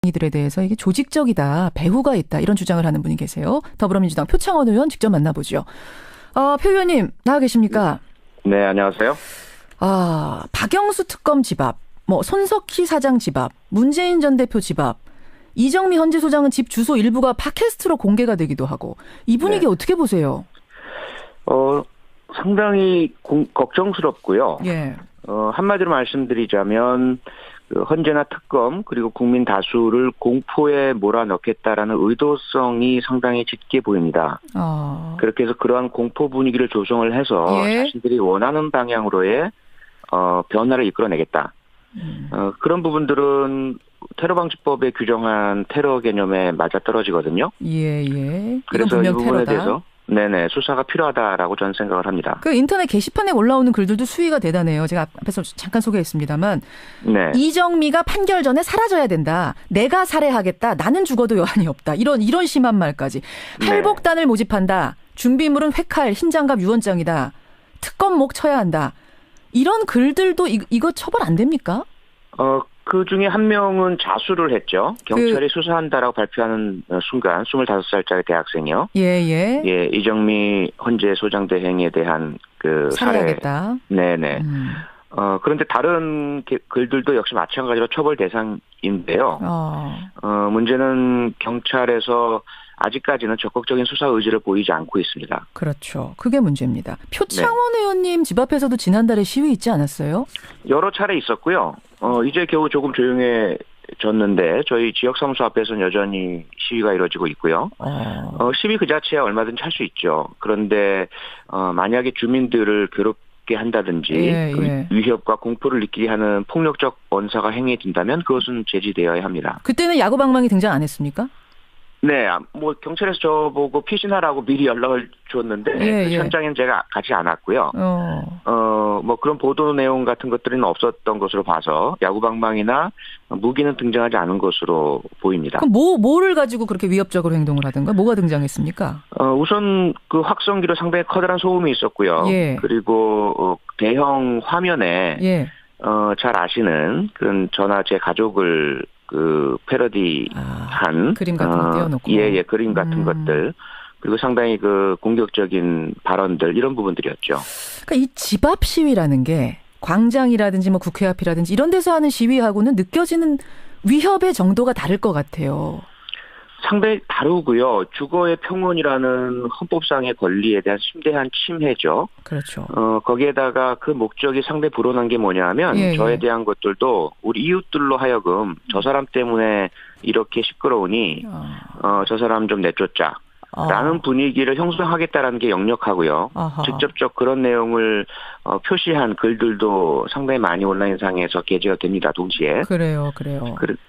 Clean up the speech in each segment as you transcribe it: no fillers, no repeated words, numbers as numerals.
이들에 대해서 이게 조직적이다, 배후가 있다 이런 주장을 하는 분이 계세요. 더불어민주당 표창원 의원 직접 만나보죠. 표 의원님 나와 계십니까? 네, 안녕하세요. 박영수 특검 집 앞, 손석희 사장 집 앞, 문재인 전 대표 집 앞, 이정미 헌재 소장은 집 주소 일부가 팟캐스트로 공개가 되기도 하고 이 분위기 어떻게 보세요? 상당히 걱정스럽고요. 예. 한마디로 말씀드리자면 헌재나 특검 그리고 국민 다수를 공포에 몰아넣겠다라는 의도성이 상당히 짙게 보입니다. 그렇게 해서 그러한 공포 분위기를 조성을 해서 자신들이 원하는 방향으로의 변화를 이끌어내겠다. 그런 부분들은 테러방지법에 규정한 테러 개념에 맞아떨어지거든요. 예. 그래서 이 부분에 대해서 수사가 필요하다라고 저는 생각을 합니다. 그 인터넷 게시판에 올라오는 글들도 수위가 대단해요. 제가 앞에서 잠깐 소개했습니다만 이정미가 판결 전에 사라져야 된다. 내가 살해하겠다. 나는 죽어도 여한이 없다. 이런 심한 말까지. 할복단을 모집한다. 준비물은 회칼, 흰장갑, 유언장이다. 특검목 쳐야 한다. 이런 글들도 이거 처벌 안 됩니까? 그 중에 한 명은 자수를 했죠. 경찰이 수사한다라고 발표하는 순간 25살짜리 대학생이요. 예, 이정미 헌재 소장 대행에 대한 살해하겠다. 네네. 그런데 다른 글들도 역시 마찬가지로 처벌 대상인데요. 문제는 경찰에서 아직까지는 적극적인 수사 의지를 보이지 않고 있습니다. 그렇죠. 그게 문제입니다. 표창원 의원님 집 앞에서도 지난달에 시위 있지 않았어요? 여러 차례 있었고요. 이제 겨우 조금 조용해졌는데 저희 지역사무소 앞에서는 여전히 시위가 이루어지고 있고요. 시위 그 자체야 얼마든지 할 수 있죠. 그런데 만약에 주민들을 괴롭게 한다든지 위협과 공포를 느끼게 하는 폭력적 언사가 행해진다면 그것은 제지되어야 합니다. 그때는 야구방망이 등장 안 했습니까? 네, 경찰에서 저보고 피신하라고 미리 연락을 줬는데 현장에는 제가 가지 않았고요. 그런 보도 내용 같은 것들은 없었던 것으로 봐서 야구방망이나 무기는 등장하지 않은 것으로 보입니다. 그럼 뭐를 가지고 그렇게 위협적으로 행동을 하든가 뭐가 등장했습니까? 우선 그 확성기로 상당히 커다란 소음이 있었고요. 그리고 대형 화면에 잘 아시는 그런 저나 제 가족을 패러디한 그림 같은 거 띄워놓고 그림 같은 것들 그리고 상당히 공격적인 발언들 이런 부분들이었죠. 그러니까 이 집 앞 시위라는 게 광장이라든지 국회 앞이라든지 이런 데서 하는 시위하고는 느껴지는 위협의 정도가 다를 것 같아요. 상당히 다르고요. 주거의 평온이라는 헌법상의 권리에 대한 심대한 침해죠. 그렇죠. 거기에다가 그 목적이 상당히 불온한 게 뭐냐면 저에 대한 것들도 우리 이웃들로 하여금 저 사람 때문에 이렇게 시끄러우니 저 사람 좀 내쫓자. 라는 분위기를 형성하겠다라는 게 역력하고요. 직접적 그런 내용을 표시한 글들도 상당히 많이 온라인상에서 게재가 됩니다. 동시에. 그래요.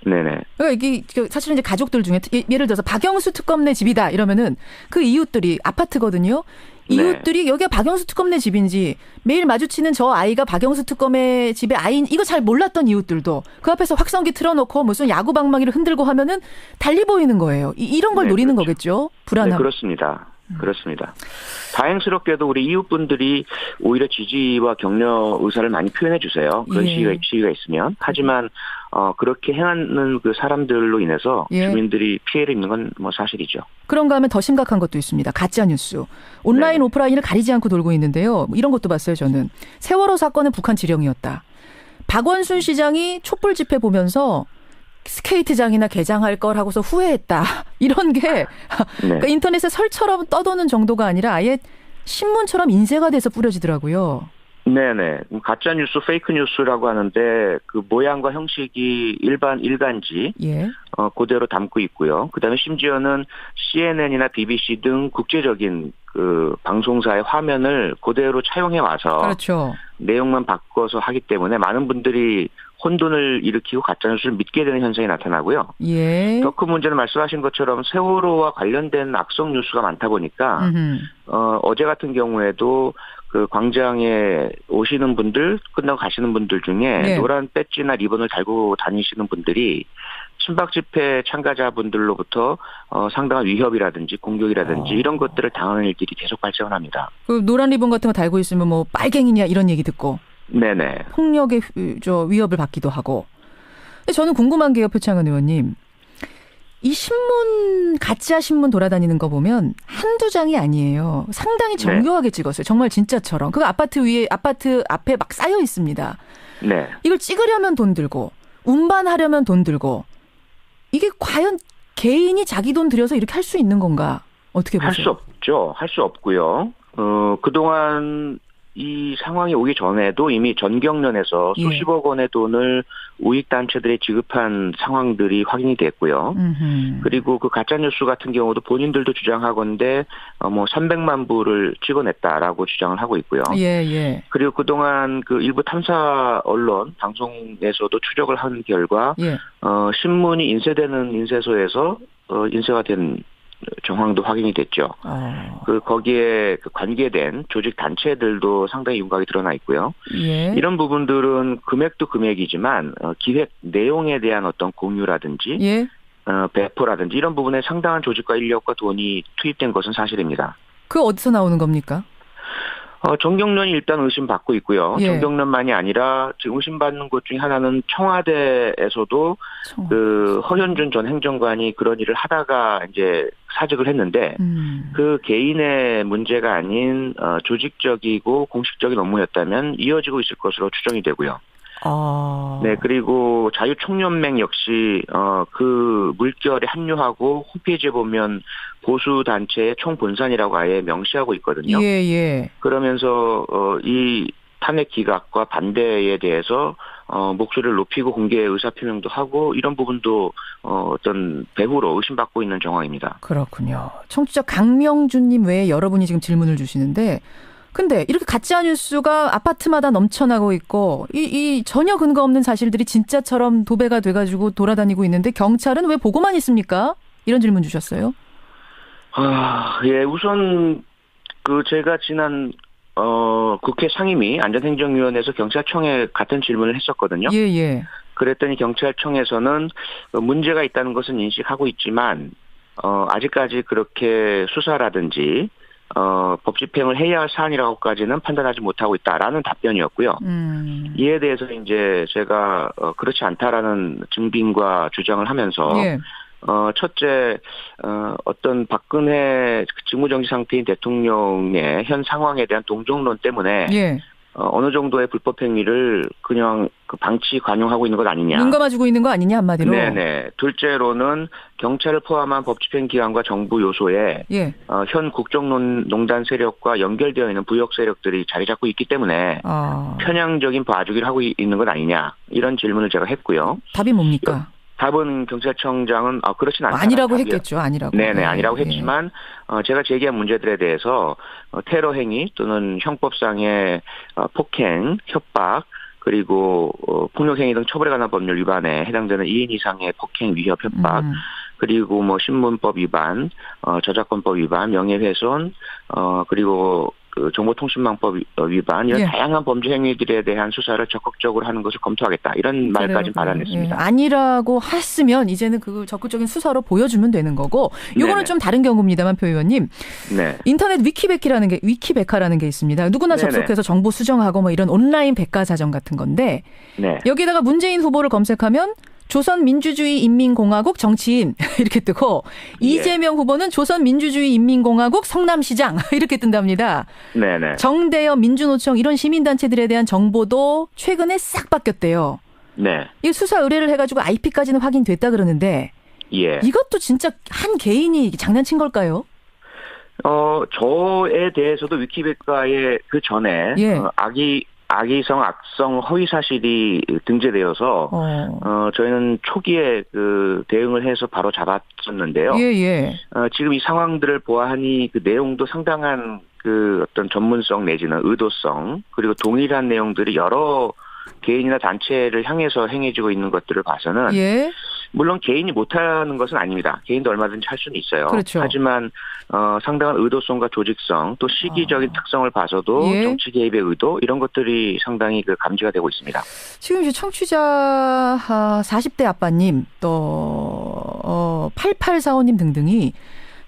네네. 그러니까 이게 사실은 이제 가족들 중에 예를 들어서 박영수 특검 내 집이다 이러면은 그 이웃들이 아파트거든요. 이웃들이 여기가 박영수 특검네 집인지 매일 마주치는 저 아이가 박영수 특검의 집의 아이인 이거 잘 몰랐던 이웃들도 그 앞에서 확성기 틀어놓고 무슨 야구방망이를 흔들고 하면은 달리 보이는 거예요. 이런 걸 노리는 거겠죠? 불안함. 네, 그렇습니다. 다행스럽게도 우리 이웃분들이 오히려 지지와 격려 의사를 많이 표현해 주세요. 그런 시위가 있으면. 하지만 그렇게 행하는 그 사람들로 인해서 주민들이 피해를 입는 건 사실이죠. 그런가 하면 더 심각한 것도 있습니다. 가짜뉴스. 온라인 오프라인을 가리지 않고 돌고 있는데요. 이런 것도 봤어요. 저는. 세월호 사건은 북한 지령이었다. 박원순 시장이 촛불 집회 보면서 스케이트장이나 개장할 걸 하고서 후회했다. 이런 게 그러니까 인터넷에 설처럼 떠도는 정도가 아니라 아예 신문처럼 인쇄가 돼서 뿌려지더라고요. 네네. 가짜뉴스, 페이크뉴스라고 하는데 그 모양과 형식이 일간지 그대로 담고 있고요. 그다음에 심지어는 CNN이나 BBC 등 국제적인 그 방송사의 화면을 그대로 차용해 와서 그렇죠. 내용만 바꿔서 하기 때문에 많은 분들이 혼돈을 일으키고 가짜뉴스를 믿게 되는 현상이 나타나고요. 더 큰 문제는 말씀하신 것처럼 세월호와 관련된 악성 뉴스가 많다 보니까 어제 같은 경우에도 그 광장에 오시는 분들, 끝나고 가시는 분들 중에 노란 배지나 리본을 달고 다니시는 분들이 친박 집회 참가자분들로부터 상당한 위협이라든지 공격이라든지 이런 것들을 당하는 일들이 계속 발생을 합니다. 그 노란 리본 같은 거 달고 있으면 뭐 빨갱이냐 이런 얘기 듣고. 네네. 폭력의 위협을 받기도 하고. 근데 저는 궁금한 게요, 표창원 의원님. 이 신문, 가짜 신문 돌아다니는 거 보면 한두 장이 아니에요. 상당히 정교하게 찍었어요. 정말 진짜처럼. 그 아파트 앞에 막 쌓여 있습니다. 네. 이걸 찍으려면 돈 들고, 운반하려면 돈 들고, 이게 과연 개인이 자기 돈 들여서 이렇게 할 수 있는 건가? 어떻게 보세요? 할 수 없죠. 할 수 없고요. 그동안 이 상황이 오기 전에도 이미 전경련에서 수십억 원의 돈을 우익단체들에 지급한 상황들이 확인이 됐고요. 그리고 그 가짜뉴스 같은 경우도 본인들도 주장하건대 300만 부를 찍어냈다라고 주장을 하고 있고요. 예. 그리고 그동안 그 일부 탐사 언론, 방송에서도 추적을 한 결과 신문이 인쇄되는 인쇄소에서 인쇄가 된 정황도 확인이 됐죠. 거기에 관계된 조직 단체들도 상당히 윤곽이 드러나 있고요. 이런 부분들은 금액도 금액이지만 기획 내용에 대한 어떤 공유라든지 배포라든지 이런 부분에 상당한 조직과 인력과 돈이 투입된 것은 사실입니다. 그 어디서 나오는 겁니까? 전경련이 일단 의심받고 있고요. 전경련만이 아니라 지금 의심받는 것 중에 하나는 청와대에서도 그 허현준 전 행정관이 그런 일을 하다가 이제 사직을 했는데 그 개인의 문제가 아닌 조직적이고 공식적인 업무였다면 이어지고 있을 것으로 추정이 되고요. 네, 그리고 자유총연맹 역시 그 물결에 합류하고 홈페이지에 보면 보수 단체의 총본산이라고 아예 명시하고 있거든요. 그러면서 이 탄핵 기각과 반대에 대해서 목소리를 높이고 공개 의사표명도 하고 이런 부분도 어떤 배후로 의심받고 있는 정황입니다. 그렇군요. 청취자 강명준님 외에 여러분이 지금 질문을 주시는데 근데 이렇게 가짜 뉴스가 아파트마다 넘쳐나고 있고 이 전혀 근거 없는 사실들이 진짜처럼 도배가 돼가지고 돌아다니고 있는데 경찰은 왜 보고만 있습니까? 이런 질문 주셨어요. 우선 제가 지난 국회 상임위 안전행정위원회에서 경찰청에 같은 질문을 했었거든요. 그랬더니 경찰청에서는 문제가 있다는 것은 인식하고 있지만 아직까지 그렇게 수사라든지 법 집행을 해야 할 사안이라고까지는 판단하지 못하고 있다라는 답변이었고요. 이에 대해서 이제 제가 그렇지 않다라는 증빙과 주장을 하면서 첫째 어떤 박근혜 직무정지 상태인 대통령의 현 상황에 대한 동정론 때문에 어느 정도의 불법 행위를 그냥 방치 관용하고 있는 것 아니냐. 눈 감아주고 있는 거 아니냐 한마디로. 네네. 둘째로는 경찰을 포함한 법집행기관과 정부 요소에 현 국정농단 세력과 연결되어 있는 부역 세력들이 자리 잡고 있기 때문에 편향적인 봐주기를 하고 있는 것 아니냐. 이런 질문을 제가 했고요. 답이 뭡니까? 답은 경찰청장은 그렇진 않다. 아니라고 했겠죠. 아니라고. 네네. 아니라고 했지만 제가 제기한 문제들에 대해서 테러 행위 또는 형법상의 폭행, 협박 그리고 폭력 행위 등 처벌에 관한 법률 위반에 해당되는 2인 이상의 폭행, 위협, 협박 그리고 신문법 위반, 저작권법 위반, 명예훼손 그리고 정보통신망법 위반 이런 다양한 범죄 행위들에 대한 수사를 적극적으로 하는 것을 검토하겠다. 이런 말까지 발언했습니다. 아니라고 했으면 이제는 그 적극적인 수사로 보여주면 되는 거고 이거는 좀 다른 경우입니다만 표 의원님. 인터넷 위키백화라는 게 있습니다. 누구나 접속해서 정보 수정하고 이런 온라인 백과사전 같은 건데 여기다가 문재인 후보를 검색하면 조선민주주의인민공화국 정치인 이렇게 뜨고 이재명 후보는 조선민주주의인민공화국 성남시장 이렇게 뜬답니다. 정대협 민주노총 이런 시민단체들에 대한 정보도 최근에 싹 바뀌었대요. 이 수사 의뢰를 해가지고 IP까지는 확인됐다 그러는데 이것도 진짜 한 개인이 장난친 걸까요? 저에 대해서도 위키백과에 그 전에 악의성, 악성, 허위 사실이 등재되어서 저희는 초기에 그 대응을 해서 바로 잡았었는데요. 지금 이 상황들을 보아하니 그 내용도 상당한 그 어떤 전문성 내지는 의도성 그리고 동일한 내용들이 여러 개인이나 단체를 향해서 행해지고 있는 것들을 봐서는 물론 개인이 못하는 것은 아닙니다. 개인도 얼마든지 할 수는 있어요. 하지만 상당한 의도성과 조직성 또 시기적인 특성을 봐서도 정치 개입의 의도 이런 것들이 상당히 감지가 되고 있습니다. 지금 이제 청취자 40대 아빠님 또 8845님 등등이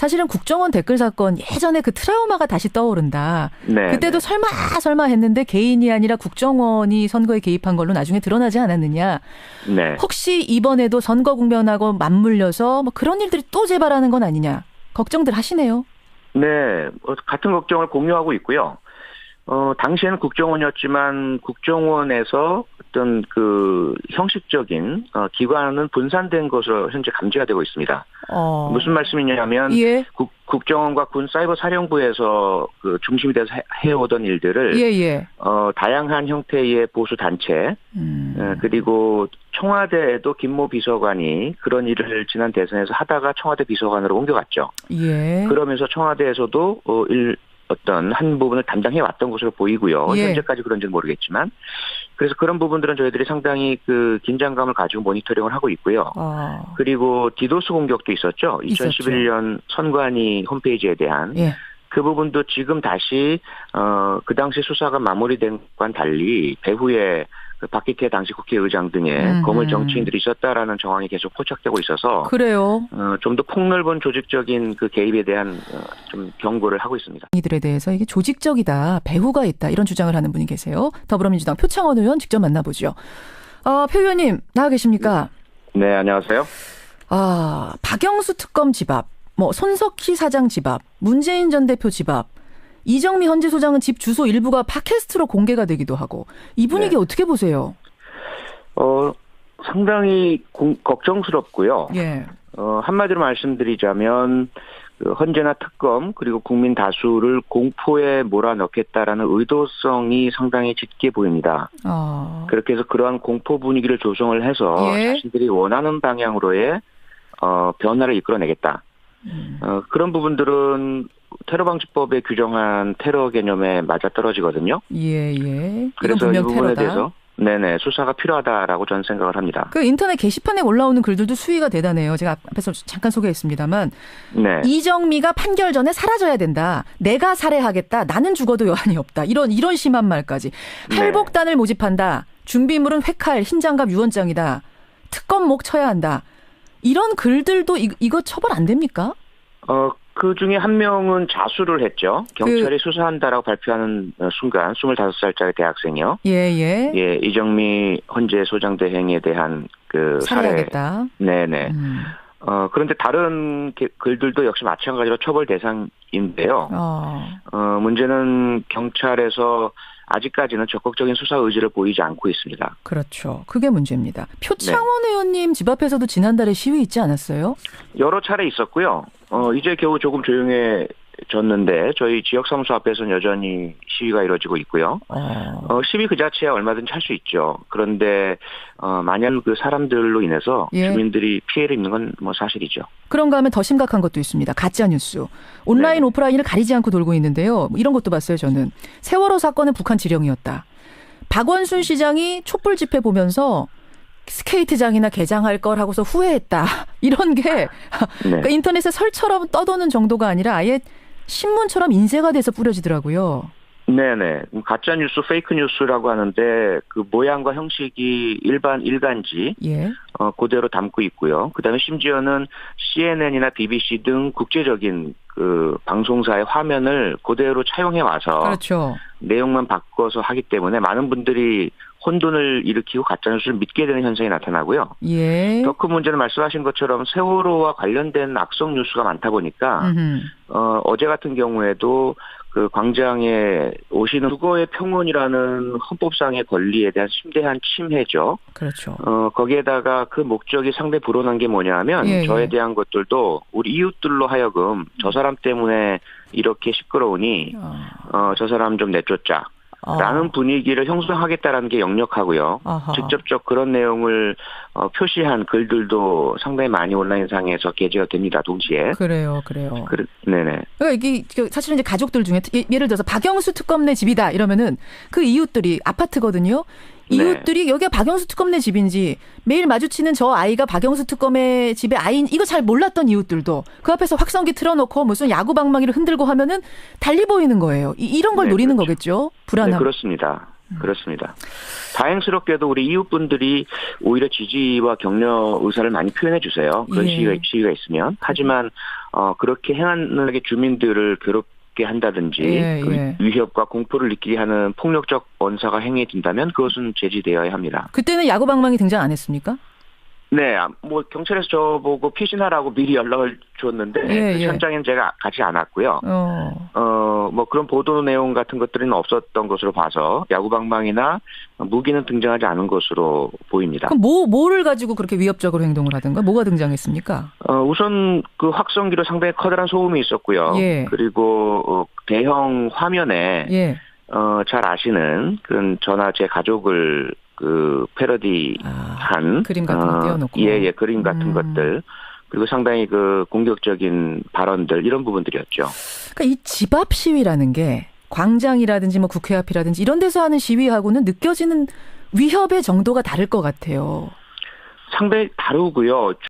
사실은 국정원 댓글 사건 예전에 그 트라우마가 다시 떠오른다. 네. 그때도 설마 했는데 개인이 아니라 국정원이 선거에 개입한 걸로 나중에 드러나지 않았느냐. 네. 혹시 이번에도 선거 국면하고 맞물려서 뭐 그런 일들이 또 재발하는 건 아니냐. 걱정들 하시네요. 네. 같은 걱정을 공유하고 있고요. 당시에는 국정원이었지만 국정원에서 어떤 그 형식적인 기관은 분산된 것으로 현재 감지가 되고 있습니다. 무슨 말씀이냐면 예. 국정원과 군 사이버 사령부에서 그 중심이 돼서 해오던 일들을 다양한 형태의 보수 단체 그리고 청와대에도 김모 비서관이 그런 일을 지난 대선에서 하다가 청와대 비서관으로 옮겨갔죠. 예. 그러면서 청와대에서도 어떤 한 부분을 담당해 왔던 것으로 보이고요. 예. 현재까지 그런지는 모르겠지만 그래서 그런 부분들은 저희들이 상당히 그 긴장감을 가지고 모니터링을 하고 있고요. 그리고 디도스 공격도 있었죠. 2011년 선관위 홈페이지에 대한 그 부분도 지금 다시 그 당시 수사가 마무리된 것과는 달리 배후에 박기태 당시 국회의장 등의 거물 정치인들이 있었다라는 정황이 계속 포착되고 있어서 그래요. 좀 더 폭넓은 조직적인 그 개입에 대한 좀 경고를 하고 있습니다. 이들에 대해서 이게 조직적이다, 배후가 있다 이런 주장을 하는 분이 계세요. 더불어민주당 표창원 의원 직접 만나보죠. 표 의원님 나와 계십니까? 네, 안녕하세요. 박영수 특검 집 앞, 손석희 사장 집 앞, 문재인 전 대표 집 앞. 이정미 헌재 소장은 집 주소 일부가 팟캐스트로 공개가 되기도 하고 이 분위기 어떻게 보세요? 상당히 걱정스럽고요. 예. 한마디로 말씀드리자면 헌재나 특검 그리고 국민 다수를 공포에 몰아넣겠다라는 의도성이 상당히 짙게 보입니다. 그렇게 해서 그러한 공포 분위기를 조성을 해서 자신들이 원하는 방향으로의 변화를 이끌어내겠다. 그런 부분들은 테러방지법에 규정한 테러 개념에 맞아떨어지거든요. 예. 그래서 이 부분에 테러다. 대해서 수사가 필요하다라고 저는 생각을 합니다. 그 인터넷 게시판에 올라오는 글들도 수위가 대단해요. 제가 앞에서 잠깐 소개했습니다만 이정미가 판결 전에 사라져야 된다. 내가 살해하겠다. 나는 죽어도 여한이 없다. 이런 심한 말까지. 할복단을 모집한다. 준비물은 회칼, 흰장갑, 유언장이다. 특검목 쳐야 한다. 이런 글들도 이거 처벌 안 됩니까? 그 중에 한 명은 자수를 했죠. 경찰이 수사한다라고 발표하는 순간 25살짜리 대학생이요. 예, 이정미 헌재 소장대 행위에 대한 그 살해하겠다. 네네. 그런데 다른 글들도 역시 마찬가지로 처벌 대상인데요. 문제는 경찰에서 아직까지는 적극적인 수사 의지를 보이지 않고 있습니다. 그렇죠. 그게 문제입니다. 표창원 의원님 집 앞에서도 지난달에 시위 있지 않았어요? 여러 차례 있었고요. 이제 겨우 조금 조용해졌는데 저희 지역사무소 앞에서는 여전히 시위가 이루어지고 있고요. 시위 그 자체야 얼마든지 할 수 있죠. 그런데 만약 그 사람들로 인해서 주민들이 피해를 입는 건 사실이죠. 그런가 하면 더 심각한 것도 있습니다. 가짜뉴스. 온라인 오프라인을 가리지 않고 돌고 있는데요. 이런 것도 봤어요. 저는. 세월호 사건은 북한 지령이었다. 박원순 시장이 촛불 집회 보면서 스케이트장이나 개장할 걸 하고서 후회했다. 이런 게 그러니까 인터넷에 설처럼 떠도는 정도가 아니라 아예 신문처럼 인쇄가 돼서 뿌려지더라고요. 네네. 가짜뉴스, 페이크뉴스라고 하는데 그 모양과 형식이 일간지 그대로 담고 있고요. 그다음에 심지어는 CNN이나 BBC 등 국제적인 그 방송사의 화면을 그대로 차용해 와서 내용만 바꿔서 하기 때문에 많은 분들이 혼돈을 일으키고 가짜뉴스를 믿게 되는 현상이 나타나고요. 더 큰 문제는 말씀하신 것처럼 세월호와 관련된 악성 뉴스가 많다 보니까 어제 같은 경우에도 그 광장에 오시는 주거의 평온이라는 헌법상의 권리에 대한 심대한 침해죠. 그렇죠. 거기에다가 그 목적이 상당히 불온한 게 뭐냐면 저에 대한 것들도 우리 이웃들로 하여금 저 사람 때문에 이렇게 시끄러우니 저 사람 좀 내쫓자. 라는 분위기를 형성하겠다라는 게 역력하고요. 직접적 그런 내용을 표시한 글들도 상당히 많이 온라인상에서 게재가 됩니다. 동시에. 그래요. 네네. 그러니까 이게 사실은 이제 가족들 중에 예를 들어서 박영수 특검네 집이다 이러면은 그 이웃들이 아파트거든요. 이웃들이 여기가 박영수 특검네 집인지 매일 마주치는 저 아이가 박영수 특검의 집의 아이인 이거 잘 몰랐던 이웃들도 그 앞에서 확성기 틀어놓고 무슨 야구 방망이를 흔들고 하면은 달리 보이는 거예요. 이런 걸 노리는 거겠죠. 불안함. 그렇습니다. 다행스럽게도 우리 이웃분들이 오히려 지지와 격려 의사를 많이 표현해 주세요. 그런 시위가 있으면. 하지만 그렇게 행하는 주민들을 괴롭게 한다든지 위협과 공포를 느끼게 하는 폭력적 언사가 행해진다면 그것은 제지되어야 합니다. 그때는 야구방망이 등장 안 했습니까? 네, 뭐 경찰에서 저보고 피신하라고 미리 연락을 줬는데 현장에는 제가 가지 않았고요. 뭐 그런 보도 내용 같은 것들은 없었던 것으로 봐서 야구방망이나 무기는 등장하지 않은 것으로 보입니다. 그럼 뭐를 가지고 그렇게 위협적으로 행동을 하든가 뭐가 등장했습니까? 우선 그 확성기로 상당히 커다란 소음이 있었고요. 그리고 대형 화면에 잘 아시는 그런 저나 제 가족을 그 패러디한 그림 같은 거 띄워놓고 그림 같은 것들 그리고 상당히 그 공격적인 발언들 이런 부분들이었죠. 그러니까 이 집 앞 시위라는 게 광장이라든지 뭐 국회 앞이라든지 이런 데서 하는 시위하고는 느껴지는 위협의 정도가 다를 것 같아요. 상당히 다르고요.